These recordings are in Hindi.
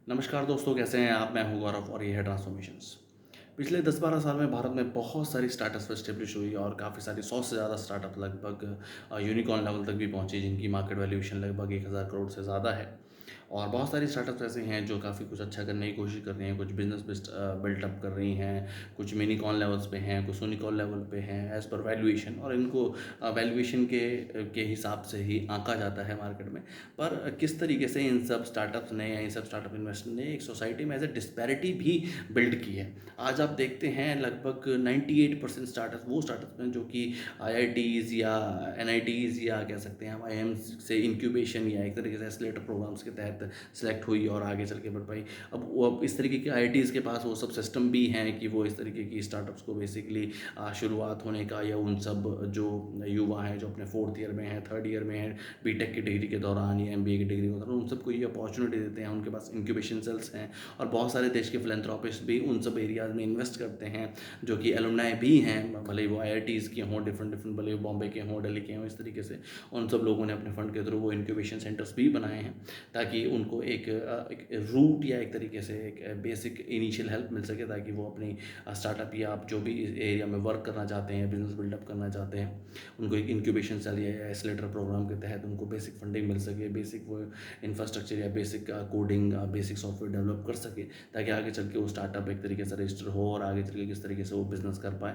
नमस्कार दोस्तों, कैसे हैं आप? मैं हूं गौरव और ये है ट्रांसफॉर्मेशंस। पिछले 10-12 साल में भारत में बहुत सारी स्टार्टअप्स एस्टेब्लिश हुई और काफ़ी सारी 100 से ज़्यादा स्टार्टअप लगभग यूनिकॉर्न लेवल तक भी पहुंची, जिनकी मार्केट वैल्यूएशन लगभग 1000 करोड़ से ज़्यादा है। और बहुत सारी स्टार्टअप्स ऐसे हैं जो काफ़ी कुछ अच्छा करने की कोशिश कर रही हैं, कुछ बिजनेस बिल्टअप कर रही हैं, कुछ मिनीकॉन लेवल्स पे हैं, कुछ यूनिकॉर्न लेवल पे हैं एज़ पर वैल्यूएशन, और इनको वैल्यूएशन के हिसाब से ही आंका जाता है मार्केट में। पर किस तरीके से इन सब स्टार्टअप्स ने या इन सब स्टार्टअप इन्वेस्टर ने एक सोसाइटी में एज ए डिस्पैरिटी भी बिल्ड की है। आज आप देखते हैं लगभग 98% स्टार्टअप वो स्टार्टअप हैं जो कि आईआईटीज़ या एनआईटीज़ या कह सकते हैं हम आईआईएम्स से इंक्यूबेशन या एक तरीके से एक्सेलेरेटर प्रोग्राम्स के तहत सेलेक्ट हुई और आगे चल के बढ़ पाई। अब इस तरीके के आईआईटीज़ के पास वो सब सिस्टम भी हैं कि वो इस तरीके की स्टार्टअप्स को बेसिकली शुरुआत होने का या उन सब जो युवा हैं जो अपने 4th ईयर में हैं, 3rd ईयर में हैं, बीटेक की डिग्री के दौरान या एमबीए की डिग्री के दौरान, उन सबको ये अपॉर्चुनिटी देते हैं। उनके पास इंक्यूबेशन सेल्स हैं और बहुत सारे देश के फिलैंथ्रोपिस्ट भी उन सब एरियाज़ में इन्वेस्ट करते हैं, जो कि एलुमनाई भी हैं, भले ही वो आईआईटीज़ के हों, डिफरेंट डिफरेंट, भले ही बॉम्बे के हों, दिल्ली के हों। इस तरीके से उन सब लोगों ने अपने फंड के थ्रू वो इंक्यूबेशन सेंटर्स भी बनाए हैं, ताकि उनको एक रूट या एक तरीके से एक बेसिक इनिशियल हेल्प मिल सके, ताकि वो अपनी स्टार्टअप या आप जो भी इस एरिया में वर्क करना चाहते हैं, बिजनेस बिल्डअप करना चाहते हैं, उनको एक इंक्यूबेशन सेल या एक्सेलेरेटर प्रोग्राम के तहत उनको बेसिक फंडिंग मिल सके, बेसिक वो इंफ्रास्ट्रक्चर या basic coding, basic software develop कर सके, ताकि आगे चल के वो स्टार्टअप एक तरीके से रजिस्टर हो और आगे चल के किस तरीके से वो बिज़नेस कर पाए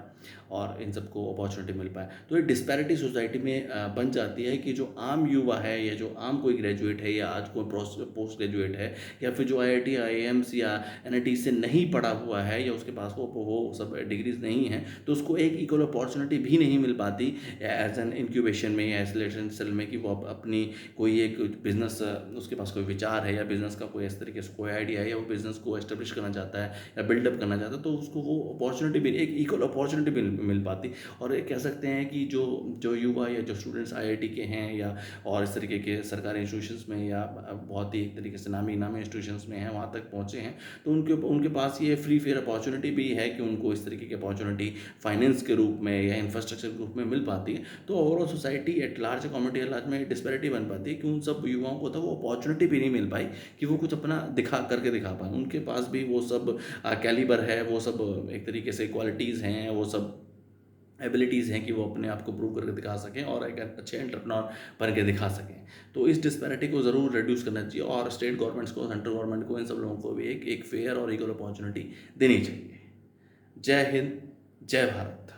और इन सबको अपॉर्चुनिटी मिल पाए। तो ये डिस्पैरिटी सोसाइटी में बन जाती है कि जो आम युवा है या जो आम कोई ग्रेजुएट है या आज कोई पोस्ट ग्रेजुएट है या फिर जो आईआईटी, आईआईएम्स या एनआईटी से नहीं पढ़ा हुआ है या उसके पास वो सब डिग्रीज नहीं हैं, तो उसको एक इक्वल अपॉर्चुनिटी भी नहीं मिल पाती एज एन इंक्यूबेशन में या एक्सेलरेशन सेल में, कि वो अपनी कोई एक बिज़नेस, उसके पास कोई विचार है या बिज़नेस का कोई इस तरीके से कोई आइडिया है या वो बिज़नेस को एस्टेब्लिश करना चाहता है या बिल्डअप करना चाहता है, तो उसको वो अपॉर्चुनिटी भी एक इक्वल अपॉर्चुनिटी भी मिल पाती। और ये कह सकते हैं कि जो जो युवा या जो स्टूडेंट्स आईआईटी के हैं या और इस तरीके के सरकारी इंस्टीट्यूशंस में या बहुत ही एक तरीके से नामी नामी इंस्टीट्यूशंस में हैं, वहाँ तक पहुँचे हैं, तो उनके उनके पास ये फ्री फेयर अपॉर्चुनिटी भी है कि उनको इस तरीके की अपॉर्चुनिटी फाइनेंस के रूप में या इंफ्रास्ट्रक्चर के रूप में मिल पाती है। तो overall society at large, community at large में डिस्पैरिटी बन पाती है कि उन सब युवाओं को तो वो अपॉर्चुनिटी भी नहीं मिल पाई कि वो कुछ अपना दिखा पाएँ। उनके पास भी वो सब कैलिबर है, वो सब एक तरीके से क्वालिटीज़ हैं, वो सब एबिलिटीज़ हैं कि वो अपने आप को प्रूव करके दिखा सकें और एक अच्छे एंटरप्रेन्योर बन के दिखा सकें। तो इस डिस्पैरिटी को ज़रूर रिड्यूस करना चाहिए और स्टेट गवर्नमेंट्स को, सेंट्रल गवर्नमेंट को, इन सब लोगों को भी एक फेयर और इक्वल अपॉर्चुनिटी देनी चाहिए। जय हिंद, जय भारत।